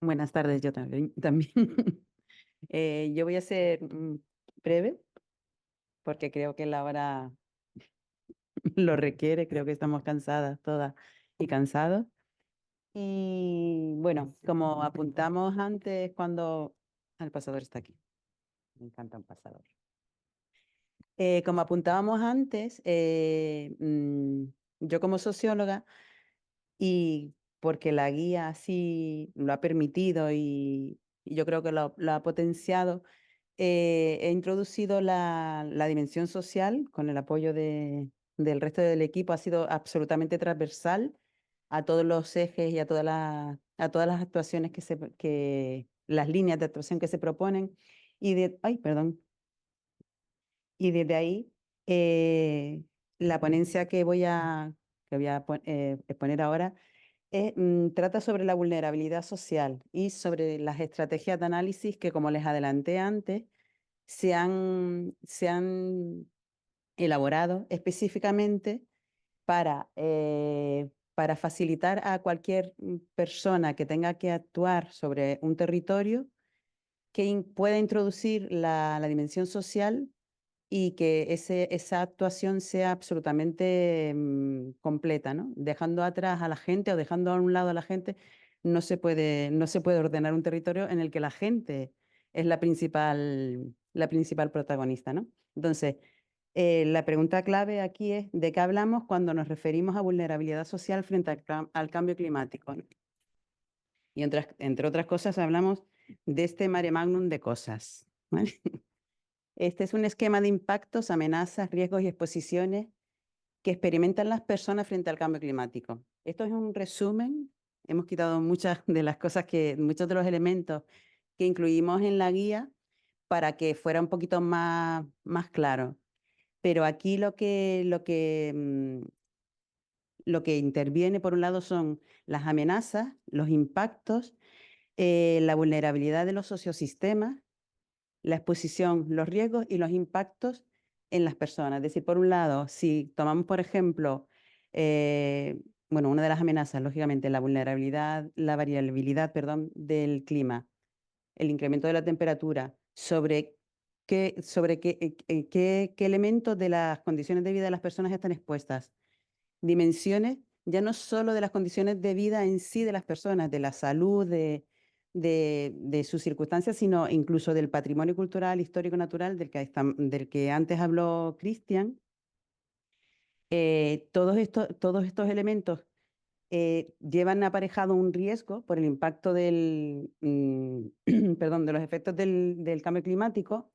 Buenas tardes, yo también. Yo voy a ser breve porque creo que la hora lo requiere, creo que estamos cansadas todas y cansados. Y bueno, como apuntamos antes cuando... El pasador está aquí, me encanta un pasador. Como apuntábamos antes, yo como socióloga y porque la guía así lo ha permitido y yo creo que lo ha potenciado. He introducido la dimensión social con el apoyo del resto del equipo. Ha sido absolutamente transversal a todos los ejes y a todas las actuaciones las líneas de actuación que se proponen. Ay, perdón. Y desde ahí, la ponencia que voy a exponer ahora trata sobre la vulnerabilidad social y sobre las estrategias de análisis que, como les adelanté antes, se han elaborado específicamente para facilitar a cualquier persona que tenga que actuar sobre un territorio que pueda introducir la dimensión social y que esa actuación sea absolutamente completa, ¿no? Dejando atrás a la gente o dejando a un lado a la gente, no se puede ordenar un territorio en el que la gente es la principal protagonista, ¿no? Entonces, la pregunta clave aquí es, ¿de qué hablamos cuando nos referimos a vulnerabilidad social frente al cambio climático, ¿no? Y entre otras cosas hablamos de este mare magnum de cosas, ¿vale? Este es un esquema de impactos, amenazas, riesgos y exposiciones que experimentan las personas frente al cambio climático. Esto es un resumen. Hemos quitado muchos de los elementos que incluimos en la guía para que fuera un poquito más claro. Pero aquí lo que interviene, por un lado, son las amenazas, los impactos, la vulnerabilidad de los sociosistemas, la exposición, los riesgos y los impactos en las personas. Es decir, por un lado, si tomamos, por ejemplo, bueno, una de las amenazas, lógicamente, la variabilidad, perdón, del clima, el incremento de la temperatura, sobre qué elementos de las condiciones de vida de las personas están expuestas. Dimensiones ya no solo de las condiciones de vida en sí de las personas, de la salud, de sus circunstancias, sino incluso del patrimonio cultural, histórico, natural, del que antes habló Cristian. Todos estos elementos llevan aparejado un riesgo por el impacto perdón, de los efectos del cambio climático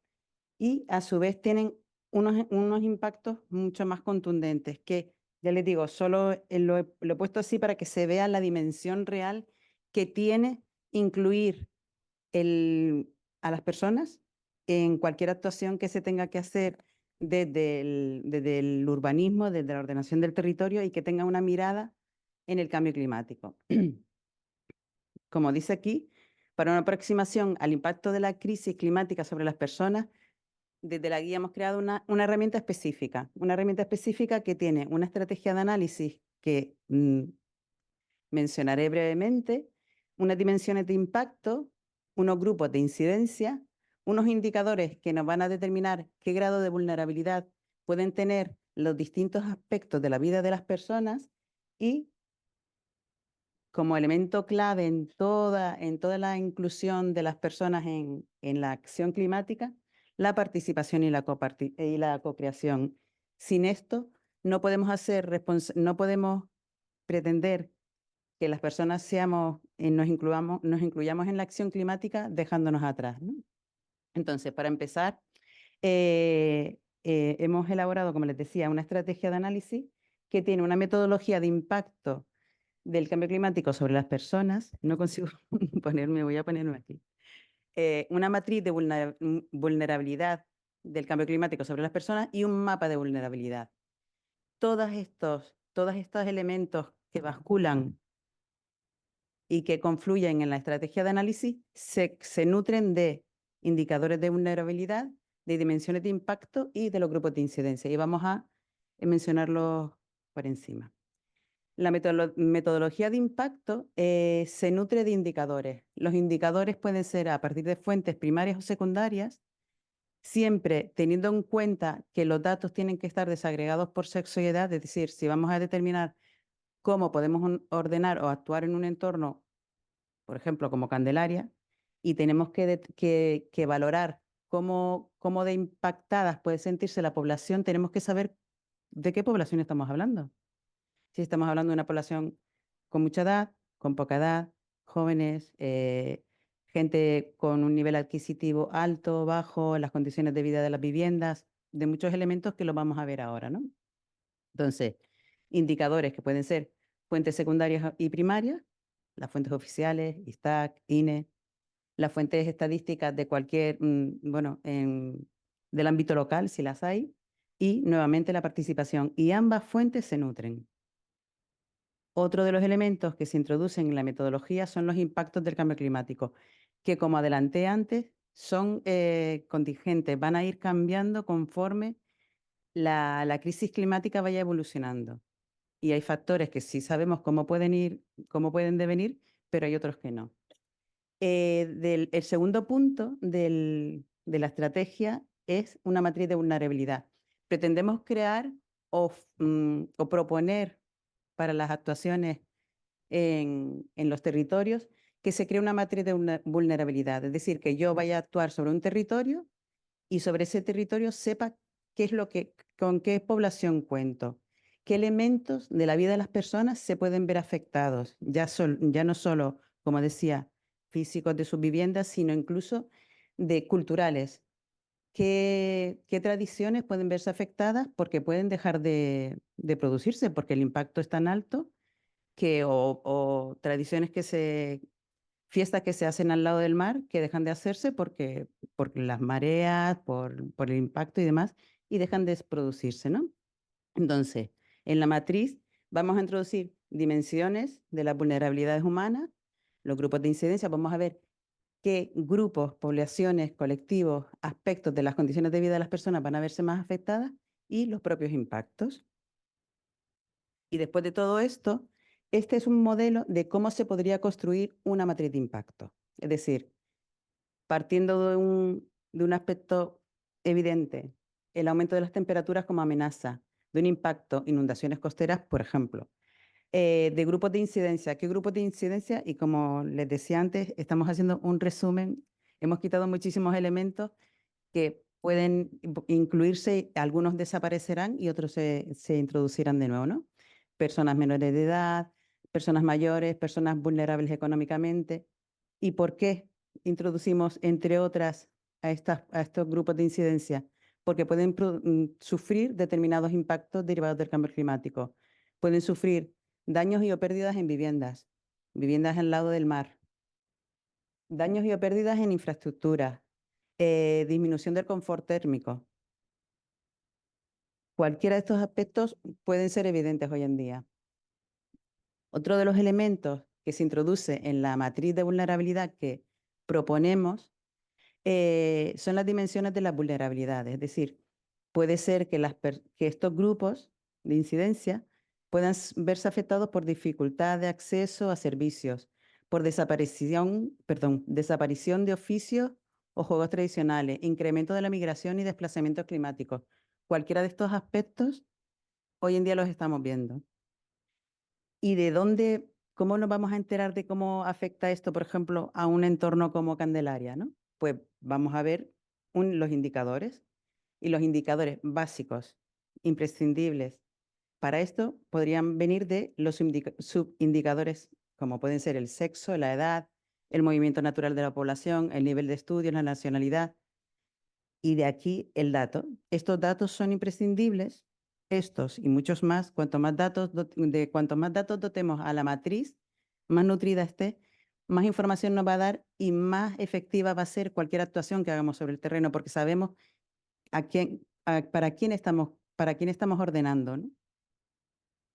y a su vez tienen unos impactos mucho más contundentes que, ya les digo, solo lo he puesto así para que se vea la dimensión real que tiene incluir a las personas en cualquier actuación que se tenga que hacer desde el urbanismo, desde la ordenación del territorio y que tenga una mirada en el cambio climático. Como dice aquí, para una aproximación al impacto de la crisis climática sobre las personas, desde la guía hemos creado una herramienta específica que tiene una estrategia de análisis que mencionaré brevemente, unas dimensiones de impacto, unos grupos de incidencia, unos indicadores que nos van a determinar qué grado de vulnerabilidad pueden tener los distintos aspectos de la vida de las personas y como elemento clave en toda la inclusión de las personas en la acción climática, la participación y la co-creación. Sin esto, no podemos pretender que las personas nos incluyamos en la acción climática dejándonos atrás, ¿no? Entonces, para empezar, hemos elaborado, como les decía, una estrategia de análisis que tiene una metodología de impacto del cambio climático sobre las personas. No consigo voy a ponerme aquí. Una matriz de vulnerabilidad del cambio climático sobre las personas y un mapa de vulnerabilidad. Todos estos elementos que basculan y que confluyen en la estrategia de análisis se nutren de indicadores de vulnerabilidad, de dimensiones de impacto y de los grupos de incidencia. Y vamos a mencionarlos por encima. La metodología de impacto se nutre de indicadores. Los indicadores pueden ser a partir de fuentes primarias o secundarias, siempre teniendo en cuenta que los datos tienen que estar desagregados por sexo y edad, es decir, si vamos a determinar cómo podemos ordenar o actuar en un entorno, por ejemplo, como Candelaria, y tenemos que valorar cómo de impactadas puede sentirse la población, tenemos que saber de qué población estamos hablando. Si estamos hablando de una población con mucha edad, con poca edad, jóvenes, gente con un nivel adquisitivo alto, bajo, las condiciones de vida de las viviendas, de muchos elementos que lo vamos a ver ahora, ¿no? Entonces, indicadores que pueden ser fuentes secundarias y primarias, las fuentes oficiales, ISTAC, INE, las fuentes estadísticas de cualquier, bueno, del ámbito local, si las hay, y nuevamente la participación. Y ambas fuentes se nutren. Otro de los elementos que se introducen en la metodología son los impactos del cambio climático, que como adelanté antes, son contingentes, van a ir cambiando conforme la crisis climática vaya evolucionando. Y hay factores que sí sabemos cómo pueden devenir, pero hay otros que no. El segundo punto de la estrategia es una matriz de vulnerabilidad. Pretendemos crear o proponer para las actuaciones en los territorios que se cree una matriz de vulnerabilidad, es decir, que yo vaya a actuar sobre un territorio y sobre ese territorio sepa con qué población cuento, qué elementos de la vida de las personas se pueden ver afectados, ya no solo, como decía, físicos de sus viviendas, sino incluso de culturales. ¿Qué tradiciones pueden verse afectadas porque pueden dejar de producirse porque el impacto es tan alto o tradiciones fiestas que se hacen al lado del mar que dejan de hacerse por las mareas, por el impacto y demás, y dejan de producirse, ¿no? Entonces, en la matriz vamos a introducir dimensiones de las vulnerabilidades humanas, los grupos de incidencia, vamos a ver qué grupos, poblaciones, colectivos, aspectos de las condiciones de vida de las personas van a verse más afectadas y los propios impactos. Y después de todo esto, este es un modelo de cómo se podría construir una matriz de impacto. Es decir, partiendo de un aspecto evidente, el aumento de las temperaturas como amenaza, de un impacto, inundaciones costeras, por ejemplo, de grupos de incidencia. ¿Qué grupos de incidencia? Y como les decía antes, estamos haciendo un resumen, hemos quitado muchísimos elementos que pueden incluirse, algunos desaparecerán y otros se introducirán de nuevo, ¿no? Personas menores de edad, personas mayores, personas vulnerables económicamente. ¿Y por qué introducimos, entre otras, a estos grupos de incidencia? Porque pueden sufrir determinados impactos derivados del cambio climático. Pueden sufrir daños y o pérdidas en viviendas, viviendas al lado del mar, daños y o pérdidas en infraestructuras, disminución del confort térmico. Cualquiera de estos aspectos pueden ser evidentes hoy en día. Otro de los elementos que se introduce en la matriz de vulnerabilidad que proponemos son las dimensiones de las vulnerabilidades. Es decir, puede ser que estos grupos de incidencia puedan verse afectados por dificultad de acceso a servicios, por desaparición de oficios o juegos tradicionales, incremento de la migración y desplazamientos climáticos. Cualquiera de estos aspectos hoy en día los estamos viendo. ¿Y cómo nos vamos a enterar de cómo afecta esto, por ejemplo, a un entorno como Candelaria, ¿no? Pues vamos a ver los indicadores y los indicadores básicos, imprescindibles. Para esto podrían venir de los subindicadores, como pueden ser el sexo, la edad, el movimiento natural de la población, el nivel de estudios, la nacionalidad. Y de aquí el dato. Estos datos son imprescindibles, estos y muchos más. Cuanto más datos dotemos a la matriz, más nutrida esté, más información nos va a dar y más efectiva va a ser cualquier actuación que hagamos sobre el terreno, porque sabemos para quién estamos ordenando, ¿no?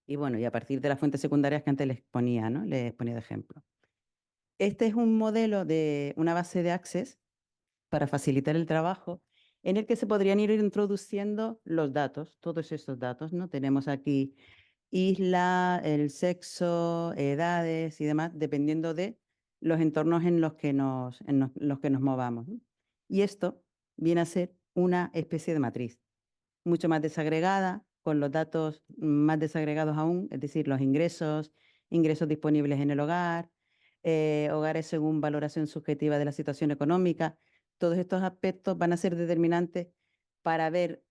Y bueno, y a partir de las fuentes secundarias que antes les ponía, ¿no? Les ponía de ejemplo. Este es un modelo de una base de Access para facilitar el trabajo, en el que se podrían ir introduciendo los datos, todos estos datos, ¿no? Tenemos aquí isla, el sexo, edades y demás, dependiendo de los entornos en los que los que nos movamos, ¿no? Y esto viene a ser una especie de matriz, mucho más desagregada, con los datos más desagregados aún, es decir, los ingresos, ingresos disponibles en el hogar, hogares según valoración subjetiva de la situación económica. Todos estos aspectos van a ser determinantes para ver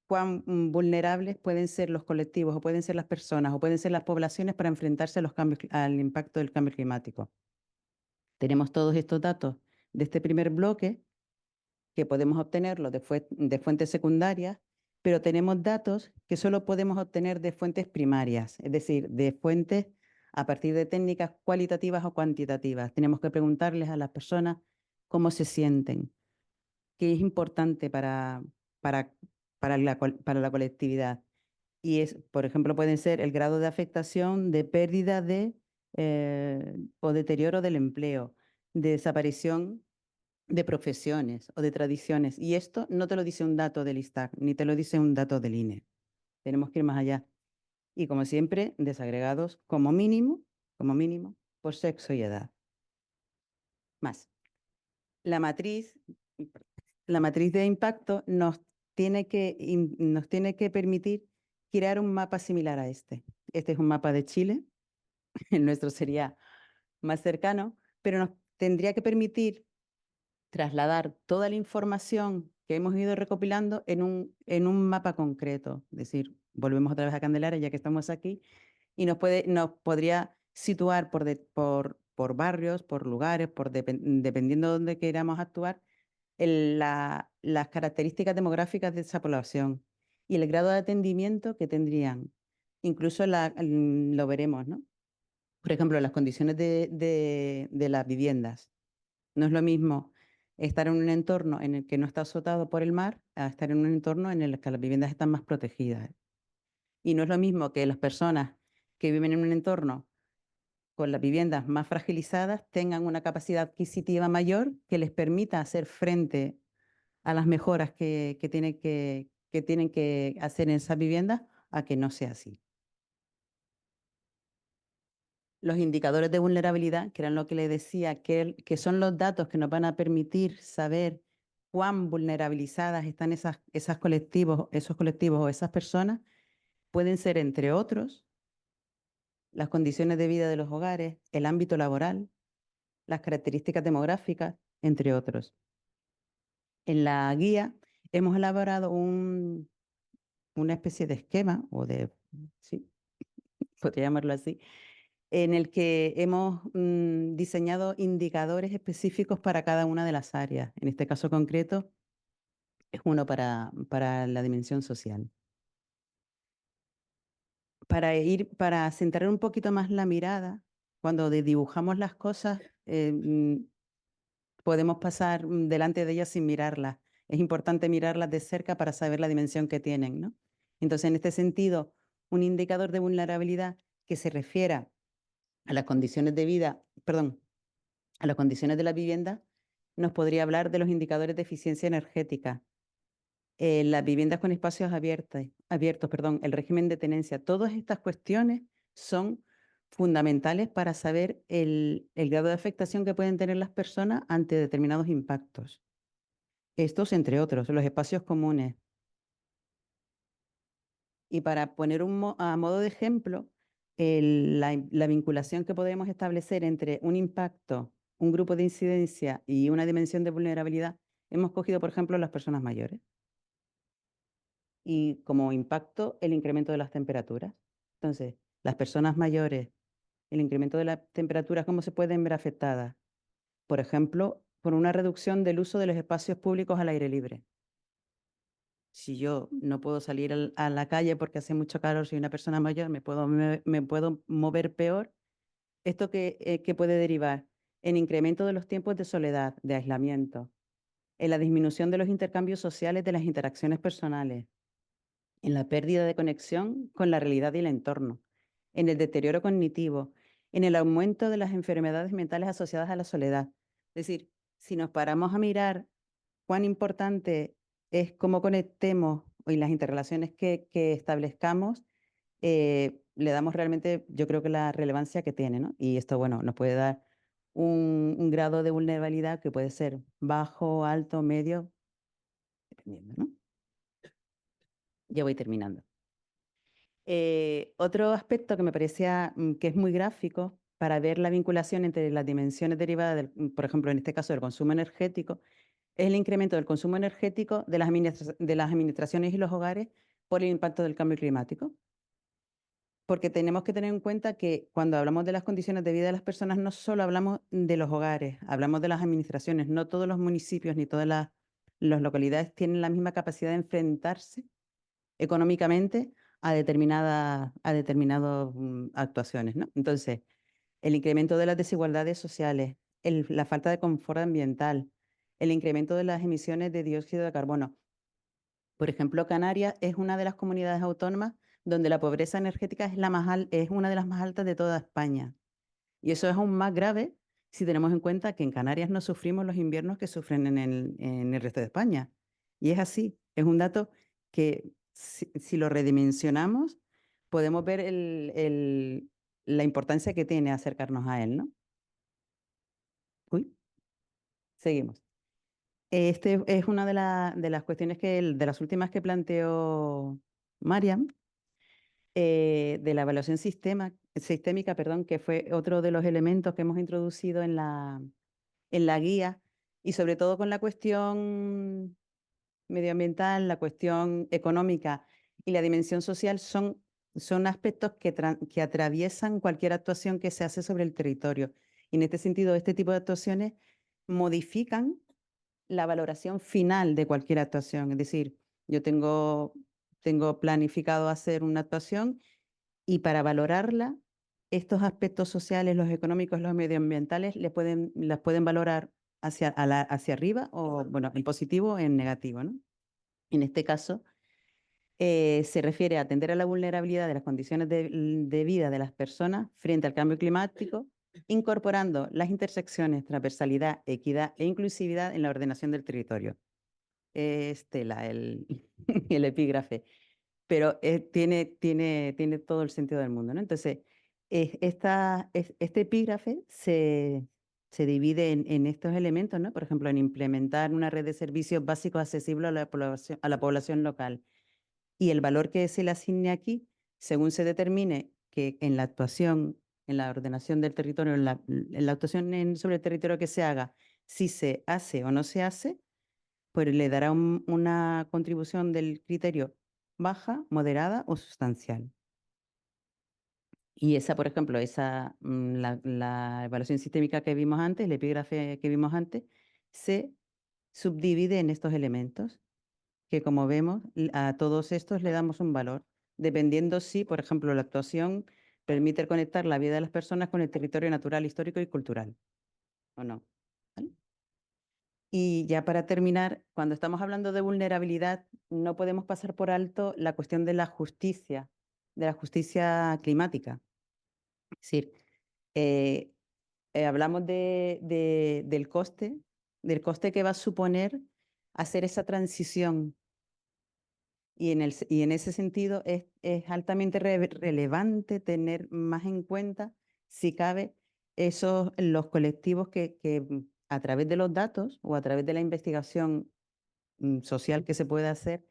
cuán vulnerables pueden ser los colectivos o pueden ser las personas o pueden ser las poblaciones para enfrentarse a los cambios, al impacto del cambio climático. Tenemos todos estos datos de este primer bloque que podemos obtenerlos de fuentes secundarias, pero tenemos datos que solo podemos obtener de fuentes primarias, es decir, de fuentes a partir de técnicas cualitativas o cuantitativas. Tenemos que preguntarles a las personas cómo se sienten, qué es importante para, para la colectividad. Y es, por ejemplo, pueden ser el grado de afectación, de pérdida o deterioro del empleo, de desaparición de profesiones o de tradiciones. Y esto no te lo dice un dato del ISTAC, ni te lo dice un dato del INE. Tenemos que ir más allá. Y como siempre, desagregados como mínimo, por sexo y edad. Más. La matriz, la matriz de impacto nos tiene que permitir crear un mapa similar a este. Este es un mapa de Chile, el nuestro sería más cercano, pero nos tendría que permitir trasladar toda la información que hemos ido recopilando en un mapa concreto. Es decir, volvemos otra vez a Candelaria, ya que estamos aquí, y nos podría situar por barrios, por lugares, dependiendo de dónde queramos actuar, las características demográficas de esa población y el grado de atendimiento que tendrían. Incluso lo veremos, ¿no? Por ejemplo, las condiciones de las viviendas. No es lo mismo estar en un entorno en el que no está azotado por el mar a estar en un entorno en el que las viviendas están más protegidas. Y no es lo mismo que las personas que viven en un entorno con las viviendas más fragilizadas tengan una capacidad adquisitiva mayor que les permita hacer frente a las mejoras que tienen que hacer en esas viviendas a que no sea así. Los indicadores de vulnerabilidad, que eran lo que le decía, que son los datos que nos van a permitir saber cuán vulnerabilizadas están esos colectivos o esas personas, pueden ser, entre otros, las condiciones de vida de los hogares, el ámbito laboral, las características demográficas, entre otros. En la guía hemos elaborado una especie de esquema, sí, podría llamarlo así, en el que hemos diseñado indicadores específicos para cada una de las áreas. En este caso concreto, es uno para la dimensión social. Para centrar un poquito más la mirada, cuando dibujamos las cosas, podemos pasar delante de ellas sin mirarlas. Es importante mirarlas de cerca para saber la dimensión que tienen, ¿no? Entonces, en este sentido, un indicador de vulnerabilidad que se refiera a las condiciones de vida, perdón, a las condiciones de la vivienda, nos podría hablar de los indicadores de eficiencia energética, las viviendas con espacios abiertos, perdón, el régimen de tenencia. Todas estas cuestiones son fundamentales para saber el grado de afectación que pueden tener las personas ante determinados impactos. Estos, entre otros, los espacios comunes. Y para poner a modo de ejemplo, la vinculación que podemos establecer entre un impacto, un grupo de incidencia y una dimensión de vulnerabilidad, hemos cogido, por ejemplo, las personas mayores. Y como impacto, el incremento de las temperaturas. Entonces, las personas mayores, el incremento de las temperaturas, ¿cómo se pueden ver afectadas? Por ejemplo, por una reducción del uso de los espacios públicos al aire libre. Si yo no puedo salir a la calle porque hace mucho calor, soy una persona mayor, me puedo mover peor. ¿Esto qué puede derivar? En incremento de los tiempos de soledad, de aislamiento, en la disminución de los intercambios sociales, de las interacciones personales, en la pérdida de conexión con la realidad y el entorno, en el deterioro cognitivo, en el aumento de las enfermedades mentales asociadas a la soledad. Es decir, si nos paramos a mirar cuán importante es cómo conectemos y las interrelaciones que establezcamos, le damos realmente, yo creo que la relevancia que tiene, ¿no? Y esto, bueno, nos puede dar un grado de vulnerabilidad que puede ser bajo, alto, medio, dependiendo, ¿no? Ya voy terminando. Otro aspecto que me parecía que es muy gráfico para ver la vinculación entre las dimensiones derivadas, por ejemplo, en este caso del consumo energético, es el incremento del consumo energético de de las administraciones y los hogares por el impacto del cambio climático. Porque tenemos que tener en cuenta que cuando hablamos de las condiciones de vida de las personas, no solo hablamos de los hogares, hablamos de las administraciones. No todos los municipios ni todas las localidades tienen la misma capacidad de enfrentarse económicamente a determinadas actuaciones, ¿no? Entonces, el incremento de las desigualdades sociales, la falta de confort ambiental, el incremento de las emisiones de dióxido de carbono. Por ejemplo, Canarias es una de las comunidades autónomas donde la pobreza energética es una de las más altas de toda España. Y eso es aún más grave si tenemos en cuenta que en Canarias no sufrimos los inviernos que sufren en el resto de España. Y es así, es un dato que si lo redimensionamos, podemos ver la importancia que tiene acercarnos a él, ¿no? Uy, seguimos. Este es una de las cuestiones de las últimas que planteó Mariam, de la evaluación sistémica, perdón, que fue otro de los elementos que hemos introducido en la guía, y sobre todo con la cuestión medioambiental, la cuestión económica y la dimensión social son aspectos que atraviesan cualquier actuación que se hace sobre el territorio. Y en este sentido, este tipo de actuaciones modifican la valoración final de cualquier actuación. Es decir, yo tengo planificado hacer una actuación y para valorarla, estos aspectos sociales, los económicos, los medioambientales, las pueden valorar hacia arriba o, bueno, en positivo o en negativo, ¿no? En este caso, se refiere a atender a la vulnerabilidad de las condiciones de vida de las personas frente al cambio climático, incorporando las intersecciones, transversalidad, equidad e inclusividad en la ordenación del territorio. Estela, el epígrafe, pero tiene todo el sentido del mundo, ¿no? Entonces, este epígrafe se divide en estos elementos, ¿no? Por ejemplo, en implementar una red de servicios básicos accesibles a la población local. Y el valor que se le asigne aquí, según se determine que en la actuación, en la ordenación del territorio, en la actuación sobre el territorio que se haga, si se hace o no se hace, pues le dará una contribución del criterio baja, moderada o sustancial. Y esa, por ejemplo, la evaluación sistémica que vimos antes, el epígrafe que vimos antes, se subdivide en estos elementos, que como vemos, a todos estos le damos un valor, dependiendo si, por ejemplo, la actuación permite conectar la vida de las personas con el territorio natural, histórico y cultural, o no. ¿Vale? Y ya para terminar, cuando estamos hablando de vulnerabilidad, no podemos pasar por alto la cuestión de la justicia climática. Es decir, eh, hablamos del coste que va a suponer hacer esa transición. Y en ese sentido es altamente relevante tener más en cuenta, si cabe, los colectivos que a través de los datos o a través de la investigación social que se puede hacer,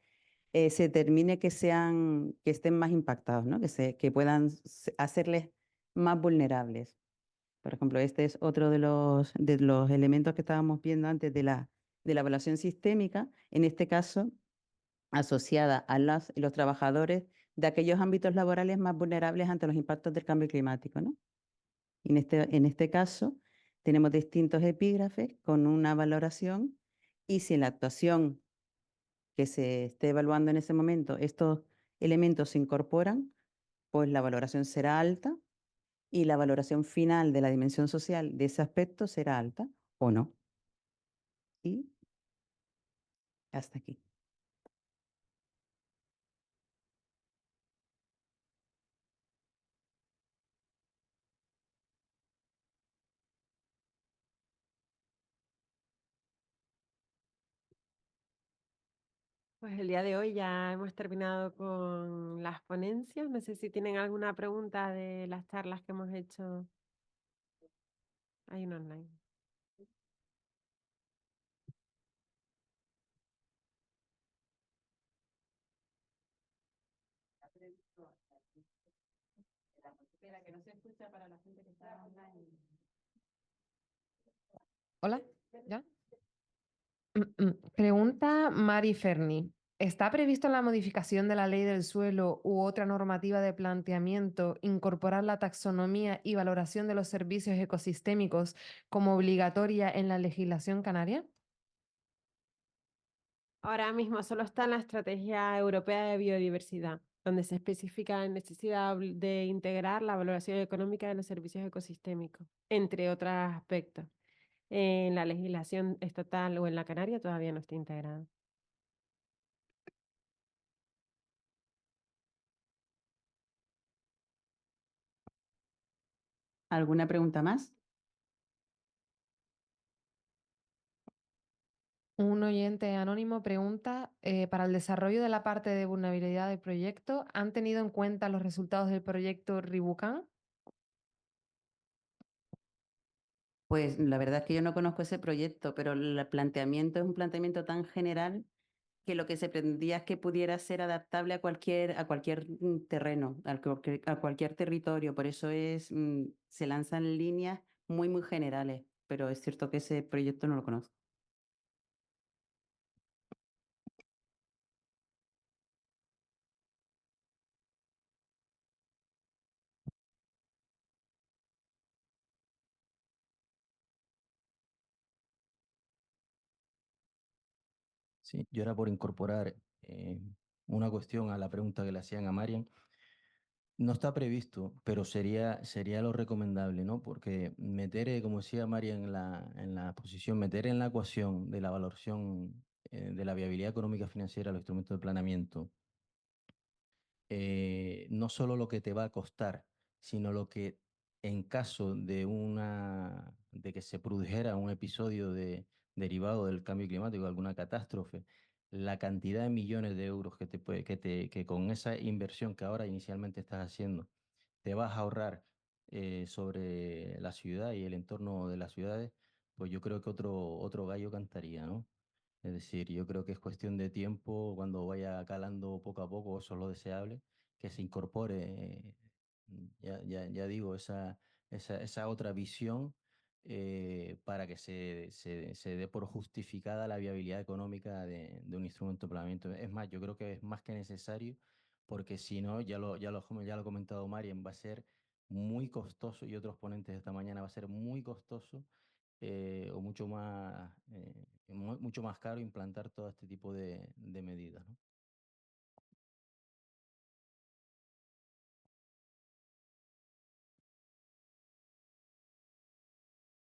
se determine que estén más impactados, ¿no? Que puedan hacerles más vulnerables. Por ejemplo, este es otro de los elementos que estábamos viendo antes de la evaluación sistémica, en este caso asociada a las y los trabajadores de aquellos ámbitos laborales más vulnerables ante los impactos del cambio climático, ¿no? Y en este caso, tenemos distintos epígrafes con una valoración, y si en la actuación que se esté evaluando en ese momento estos elementos se incorporan, pues la valoración será alta y la valoración final de la dimensión social de ese aspecto será alta o no. Y hasta aquí. Pues el día de hoy ya hemos terminado con las ponencias. No sé si tienen alguna pregunta de las charlas que hemos hecho. Hay una online. Espera, que no se escucha para la gente que está online. Hola, ¿ya? Pregunta Mari Ferni. ¿Está previsto en la modificación de la ley del suelo u otra normativa de planteamiento incorporar la taxonomía y valoración de los servicios ecosistémicos como obligatoria en la legislación canaria? Ahora mismo solo está en la Estrategia Europea de Biodiversidad, donde se especifica la necesidad de integrar la valoración económica de los servicios ecosistémicos, entre otros aspectos. En la legislación estatal o en la canaria todavía no está integrada. ¿Alguna pregunta más? Un oyente anónimo pregunta, para el desarrollo de la parte de vulnerabilidad del proyecto, ¿han tenido en cuenta los resultados del proyecto Ribucan? Pues la verdad es que yo no conozco ese proyecto, pero el planteamiento es un planteamiento tan general que lo que se pretendía es que pudiera ser adaptable a cualquier terreno, a cualquier territorio. Por eso se lanzan líneas muy generales, pero es cierto que ese proyecto no lo conozco. Sí, yo era por incorporar una cuestión a la pregunta que le hacían a Marian. No está previsto, pero sería lo recomendable, ¿no? Porque meter, como decía Marian en la posición, meter en la ecuación de la valoración de la viabilidad económica financiera los instrumentos de planeamiento no solo lo que te va a costar, sino lo que en caso de que se produjera un episodio derivado del cambio climático, alguna catástrofe, la cantidad de millones de euros que con esa inversión que ahora inicialmente estás haciendo, te vas a ahorrar sobre la ciudad y el entorno de las ciudades, pues yo creo que otro gallo cantaría, ¿no? Es decir, yo creo que es cuestión de tiempo cuando vaya calando poco a poco, eso es lo deseable, que se incorpore, ya digo, esa otra visión para que se dé por justificada la viabilidad económica de un instrumento de planeamiento. Es más, yo creo que es más que necesario, porque si no, ya lo ha comentado Marian, va a ser muy costoso, y otros ponentes de esta mañana, va a ser muy costoso o mucho más caro implantar todo este tipo de medidas, ¿no?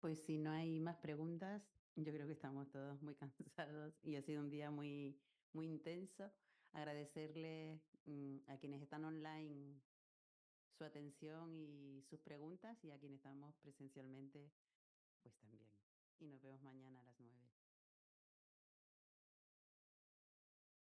Pues si no hay más preguntas, yo creo que estamos todos muy cansados y ha sido un día muy intenso. Agradecerles a quienes están online su atención y sus preguntas y a quienes estamos presencialmente, pues también. Y nos vemos mañana a las 9.